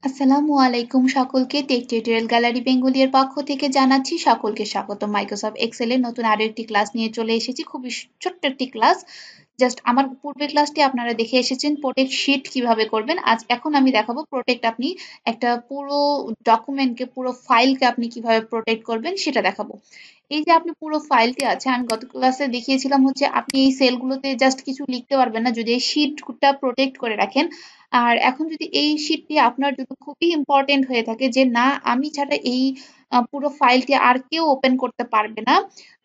আসসালামু আলাইকুম সকলকে টেক টিউটোরিয়াল গ্যালারি বেঙ্গলি এর পক্ষ থেকে জানাচ্ছি সকলকে স্বাগত। মাইক্রোসফট এক্সেল এর নতুন আরো একটি ক্লাস নিয়ে চলে এসেছি। খুবই ছোট্ট একটি ক্লাস। জাস্ট আমার পূর্বের ক্লাসটি আপনারা দেখে এসেছেন প্রোটেক্ট শীট কিভাবে করবেন। এখন আমি দেখাবো প্রোটেক্ট আপনি একটা পুরো ডকুমেন্টকে পুরো ফাইলকে আপনি কিভাবে প্রোটেক্ট করবেন সেটা দেখাবো। এই যে আপনি পুরো ফাইলটি আছে আমি গত ক্লাসে দেখিয়েছিলাম হচ্ছে আপনি এই সেলগুলোতে জাস্ট কিছু লিখতে পারবেন না যদি এই শীটটা প্রোটেক্ট করে রাখেন। আর এখন যদি এই শীটটি আপনার জন্য খুবই ইম্পর্টেন্ট হয়ে থাকে যে না আমি ছাড়া এই পুরো ফাইলটি আর কেউ ওপেন করতে পারবে না,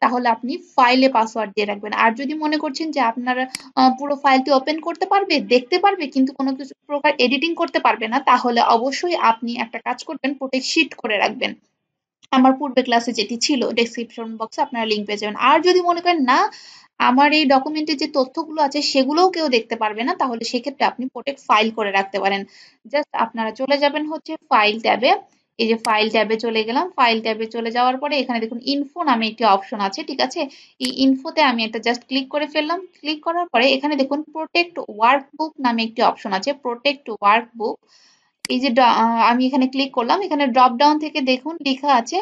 তাহলে আপনি ফাইলে পাসওয়ার্ড দিয়ে রাখবেন। আর যদি মনে করছেন যে আপনার পুরো ফাইলটি ওপেন করতে পারবে, দেখতে পারবে কিন্তু কোনো কিছু প্রকার এডিটিং করতে পারবে না, তাহলে অবশ্যই আপনি একটা কাজ করবেন, প্রোটেক্ট শীট করে রাখবেন। আমার পূর্বে ক্লাসে যেটি ছিল ডেসক্রিপশন বক্সে আপনারা লিংক পেয়ে যাবেন। আর যদি মনে করেন না আমার এই ডকুমেন্টের যে তথ্যগুলো আছে সেগুলোও কেউ দেখতে পারবে না, তাহলে সেক্ষেত্রে আপনি প্রোটেক্ট ফাইল করে রাখতে পারেন। জাস্ট আপনারা চলে যাবেন হচ্ছে ফাইল ট্যাবে। এই যে ফাইল ট্যাবে চলে গেলাম, ফাইল ট্যাবে চলে যাওয়ার পরে এখানে দেখুন ইনফো নামে একটি অপশন আছে, ঠিক আছে? এই ইনফোতে আমি একটা জাস্ট ক্লিক করে ফেললাম। ক্লিক করার পরে এখানে দেখুন প্রোটেক্ট ওয়ার্কবুক নামে একটি অপশন আছে, প্রোটেক্ট ওয়ার্কবুক। এই যে আমি এখানে ক্লিক করলাম, এখানে ড্রপ ডাউন থেকে দেখুন লেখা আছে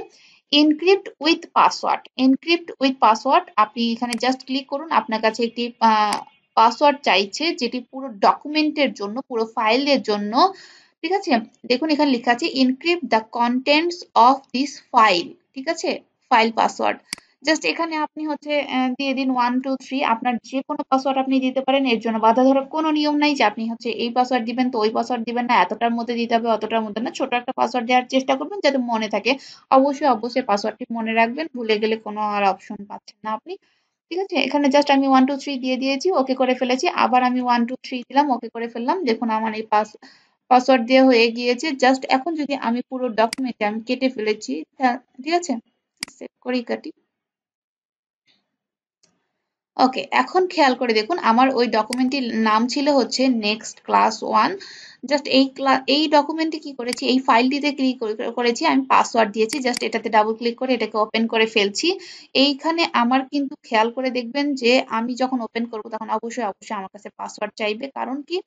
encrypt with password. Encrypt with password আপনি এখানে জাস্ট ক্লিক করুন। আপনার কাছে একটি পাসওয়ার্ড চাইছে যেটি পুরো ডকুমেন্টের জন্য, পুরো ফাইলের জন্য, ঠিক আছে? দেখুন এখানে লেখা আছে encrypt the contents of this file, ঠিক আছে? ফাইল পাসওয়ার্ড জাস্ট এখানে আপনি হচ্ছে দিয়ে দিন 1 2 3। আপনার যে কোনো পাসওয়ার্ড আপনি দিতে পারেন, এর জন্য বাধা ধরার কোনো নিয়ম নাই যে আপনি হচ্ছে এই পাসওয়ার্ড দিবেন তো ওই পাসওয়ার্ড দিবেন না, এতটার মধ্যে দিতে হবে অতটার মধ্যে না। ছোট একটা পাসওয়ার্ড দেওয়ার চেষ্টা করবেন যাতে মনে থাকে। অবশ্যই অবশ্যই পাসওয়ার্ডটি মনে রাখবেন, ভুলে গেলে কোনো আর অপশন পাচ্ছেন না আপনি, ঠিক আছে? এখানে জাস্ট আমি 1 2 3 দিয়ে দিয়েছি, ওকে করে ফেলেছি। আবার আমি 1 2 3 দিলাম, ওকে করে ফেললাম। দেখুন আমার এই পাসওয়ার্ড দেওয়া হয়ে গিয়েছে। জাস্ট এখন যদি আমি পুরো ডকুমেন্টে আমি কেটে ফেলেছি, ঠিক আছে? সেভ করি, কাটি। ওকে, এখন খেয়াল করে দেখুন আমার ওই ডকুমেন্টটির নাম ছিল হচ্ছে নেক্সট ক্লাস ওয়ান। জাস্ট এই ডকুমেন্টে কি করেছি, এই ফাইলটিতে ক্লিক করেছি, আমি পাসওয়ার্ড দিয়েছি, জাস্ট এটাতে ডাবল ক্লিক করে এটাকে ওপেন করে ফেলছি। এইখানে আমার কিন্তু খেয়াল করে দেখবেন যে আমি যখন ওপেন করব তখন অবশ্যই অবশ্যই আমার কাছে পাসওয়ার্ড চাইবে, কারণ কি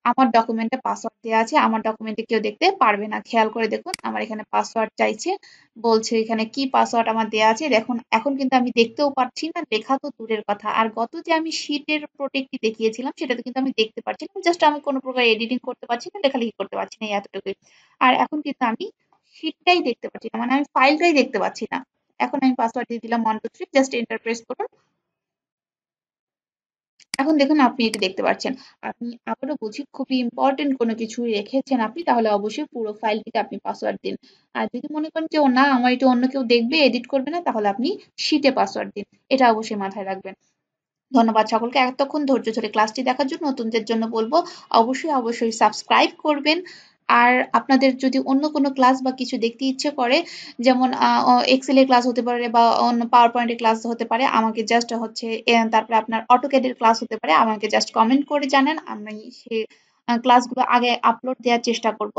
আমার ডকুমেন্টে পাসওয়ার্ড দেওয়া আছে, আমার ডকুমেন্টে কেউ দেখতে পারবে না। খেয়াল করে দেখুন আমার এখানে পাসওয়ার্ড চাইছে, বলছে এখানে কি পাসওয়ার্ড আমার দেওয়া আছে। দেখুন এখন কিন্তু আমি দেখতেও পাচ্ছি না, লেখা তো দূরের কথা। আর গত যে আমি শীটের প্রোটেক্টটি দেখিয়েছিলাম সেটাতে কিন্তু আমি দেখতে পাচ্ছি না, জাস্ট আমি কোনো প্রকার এডিটিং করতে পারছি না, লেখালেখি করতে পারছি না, এই এতটুকুই। আর এখন কিন্তু আমি শীটটাই দেখতে পাচ্ছি না, মানে আমি ফাইলটাই দেখতে পাচ্ছি না। এখন আমি পাসওয়ার্ড দিয়ে দিলাম 1 2 3, জাস্ট এন্টার প্রেস করুন। এখন দেখুন আপনি এটি দেখতে পাচ্ছেন। আপনি আবারও বলছি, খুবই ইম্পর্টেন্ট কোনো কিছু রেখেছেন আপনি, তাহলে অবশ্যই পুরো ফাইলটিতে আপনি পাসওয়ার্ড দিন। আর যদি মনে করেন যে ও না আমার এটা অন্য কেউ দেখবে, এডিট করবে না, তাহলে আপনি শীটে পাসওয়ার্ড দিন। এটা অবশ্যই মাথায় রাখবেন। ধন্যবাদ সকলকে এতক্ষণ ধৈর্য ধরে ক্লাসটি দেখার জন্য। নতুনদের জন্য বলবো অবশ্যই অবশ্যই সাবস্ক্রাইব করবেন। আর আপনাদের যদি অন্য কোনো ক্লাস বা কিছু দেখতে ইচ্ছে করে, যেমন এক্সেল এর ক্লাস হতে পারে বা অন্য পাওয়ার পয়েন্টের ক্লাস হতে পারে, আমাকে জাস্ট হচ্ছে তারপরে আপনার অটোক্যাড এর ক্লাস হতে পারে, আমাকে জাস্ট কমেন্ট করে জানান, আমি সেই ক্লাসগুলো আগে আপলোড দেওয়ার চেষ্টা করব।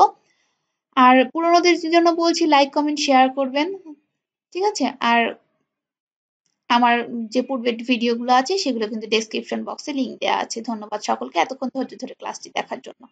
আর পুরোনোদের জন্য বলছি লাইক কমেন্ট শেয়ার করবেন, ঠিক আছে? আর আমার যে পূর্বের ভিডিওগুলো আছে সেগুলো কিন্তু ডেসক্রিপশন বক্সে লিংক দেওয়া আছে। ধন্যবাদ সকলকে এতক্ষণ ধৈর্য ধরে ক্লাসটি দেখার জন্য।